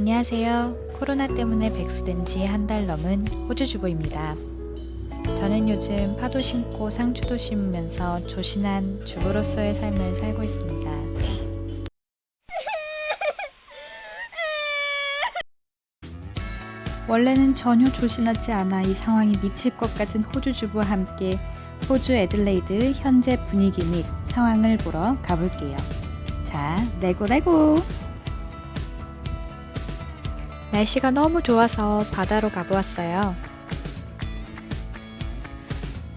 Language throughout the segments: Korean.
안녕하세요. 코로나 때문에 백수된 지 한 달 넘은 호주 주부입니다. 저는 요즘 파도 심고 상추도 심으면서 조신한 주부로서의 삶을 살고 있습니다. 원래는 전혀 조신하지 않아 이 상황이 미칠 것 같은 호주 주부와 함께 호주 애들레이드 현재 분위기 및 상황을 보러 가볼게요. 자, 레고! 날씨가 너무 좋아서 바다로 가보았어요.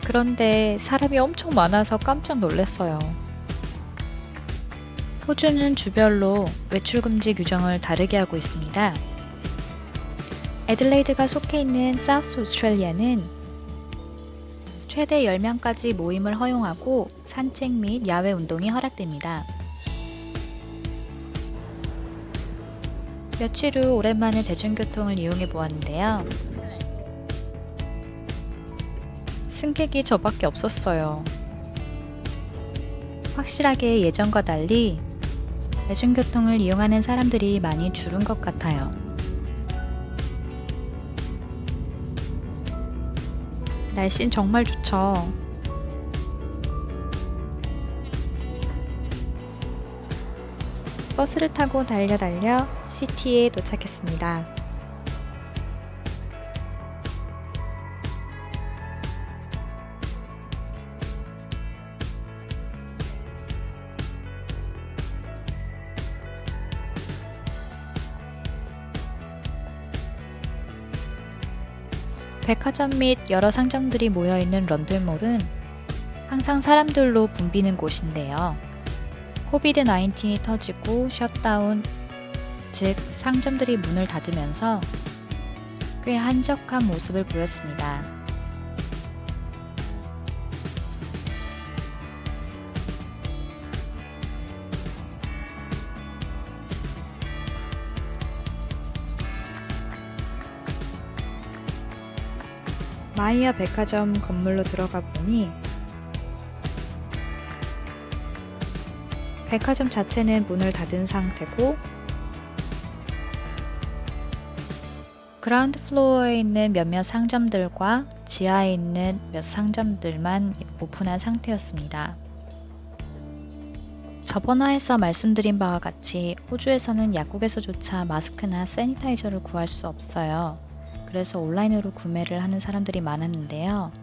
그런데 사람이 엄청 많아서 깜짝 놀랐어요. 호주는 주별로 외출 금지 규정을 다르게 하고 있습니다. 애들레이드가 속해 있는 사우스 오스트레일리아는 최대 10명까지 모임을 허용하고 산책 및 야외 운동이 허락됩니다. 며칠 후 오랜만에 대중교통을 이용해 보았는데요. 승객이 저밖에 없었어요. 확실하게 예전과 달리 대중교통을 이용하는 사람들이 많이 줄은 것 같아요. 날씨는 정말 좋죠. 버스를 타고 달려 시티에 도착했습니다. 백화점 및 여러 상점들이 모여있는 런던몰은 항상 사람들로 붐비는 곳인데요. 코비드-19이 터지고 셧다운, 즉 상점들이 문을 닫으면서 꽤 한적한 모습을 보였습니다. 마이어 백화점 건물로 들어가 보니 백화점 자체는 문을 닫은 상태고 그라운드 플로어에 있는 몇몇 상점들과 지하에 있는 몇 상점들만 오픈한 상태였습니다. 저번화에서 말씀드린 바와 같이 호주에서는 약국에서조차 마스크나 세니타이저를 구할 수 없어요. 그래서 온라인으로 구매를 하는 사람들이 많았는데요.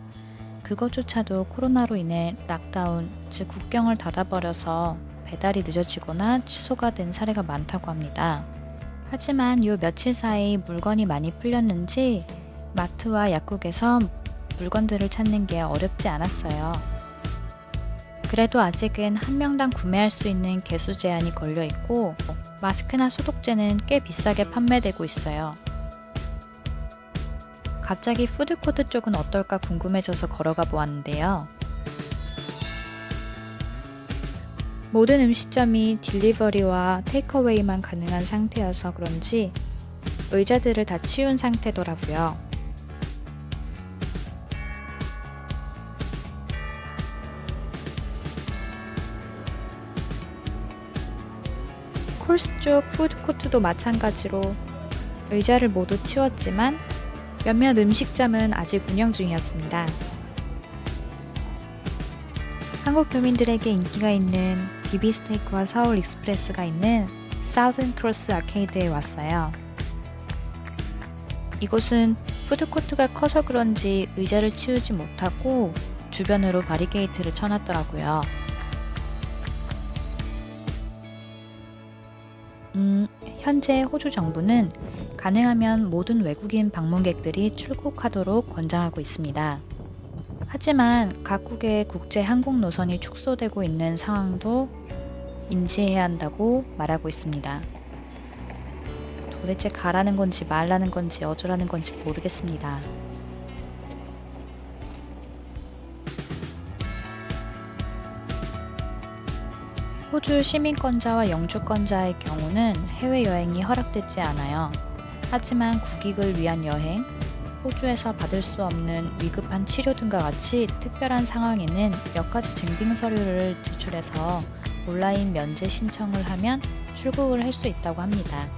그것조차도 코로나로 인해 락다운, 즉 국경을 닫아버려서 배달이 늦어지거나 취소가 된 사례가 많다고 합니다. 하지만 요 며칠 사이 물건이 많이 풀렸는지 마트와 약국에서 물건들을 찾는 게 어렵지 않았어요. 그래도 아직은 한 명당 구매할 수 있는 개수 제한이 걸려 있고 마스크나 소독제는 꽤 비싸게 판매되고 있어요. 갑자기 푸드코트 쪽은 어떨까 궁금해져서 걸어가 보았는데요. 모든 음식점이 딜리버리와 테이크어웨이만 가능한 상태여서 그런지 의자들을 다 치운 상태더라고요. 콜스 쪽 푸드코트도 마찬가지로 의자를 모두 치웠지만 몇몇 음식점은 아직 운영 중이었습니다. 한국 교민들에게 인기가 있는 비비스테이크와 서울 익스프레스가 있는 사우즌 크로스 아케이드에 왔어요. 이곳은 푸드코트가 커서 그런지 의자를 치우지 못하고 주변으로 바리게이트를 쳐놨더라고요. 현재 호주 정부는 가능하면 모든 외국인 방문객들이 출국하도록 권장하고 있습니다. 하지만 각국의 국제 항공 노선이 축소되고 있는 상황도 인지해야 한다고 말하고 있습니다. 도대체 가라는 건지 말라는 건지 어쩌라는 건지 모르겠습니다. 호주 시민권자와 영주권자의 경우는 해외여행이 허락되지 않아요. 하지만 국익을 위한 여행, 호주에서 받을 수 없는 위급한 치료 등과 같이 특별한 상황에는 몇 가지 증빙 서류를 제출해서 온라인 면제 신청을 하면 출국을 할 수 있다고 합니다.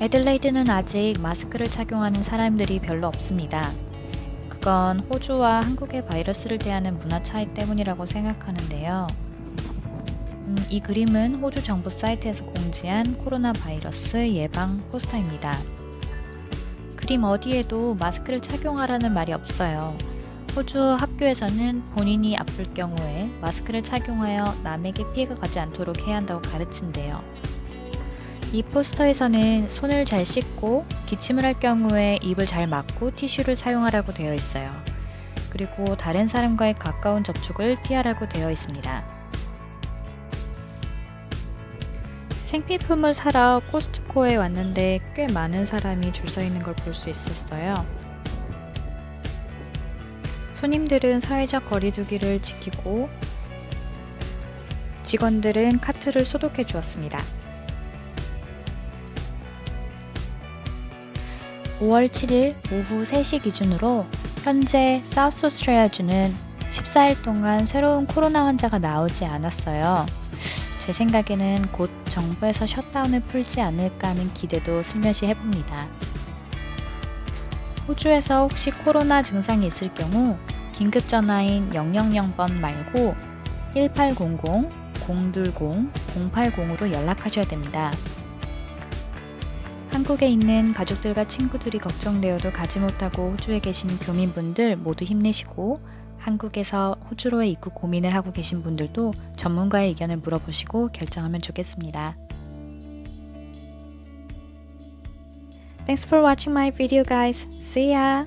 애들레이드는 아직 마스크를 착용하는 사람들이 별로 없습니다. 그건 호주와 한국의 바이러스를 대하는 문화 차이 때문이라고 생각하는데요. 이 그림은 호주 정부 사이트에서 공지한 코로나 바이러스 예방 포스터입니다. 그림 어디에도 마스크를 착용하라는 말이 없어요. 호주 학교에서는 본인이 아플 경우에 마스크를 착용하여 남에게 피해가 가지 않도록 해야 한다고 가르친대요. 이 포스터에서는 손을 잘 씻고 기침을 할 경우에 입을 잘 막고 티슈를 사용하라고 되어 있어요. 그리고 다른 사람과의 가까운 접촉을 피하라고 되어 있습니다. 생필품을 사러 코스트코에 왔는데 꽤 많은 사람이 줄 서 있는 걸 볼 수 있었어요. 손님들은 사회적 거리두기를 지키고 직원들은 카트를 소독해 주었습니다. 5월 7일 오후 3시 기준으로 현재 사우스 오스트레일리아주는 14일 동안 새로운 코로나 환자가 나오지 않았어요. 제 생각에는 곧 정부에서 셧다운을 풀지 않을까 하는 기대도 슬며시 해봅니다. 호주에서 혹시 코로나 증상이 있을 경우 긴급 전화인 000번 말고 1800, 020, 080으로 연락하셔야 됩니다. 한국에 있는 가족들과 친구들이 걱정되어도 가지 못하고 호주에 계신 교민분들 모두 힘내시고, 한국에서 호주로의 입국 고민을 하고 계신 분들도 전문가의 의견을 물어보시고 결정하면 좋겠습니다. Thanks for watching my video guys. See ya!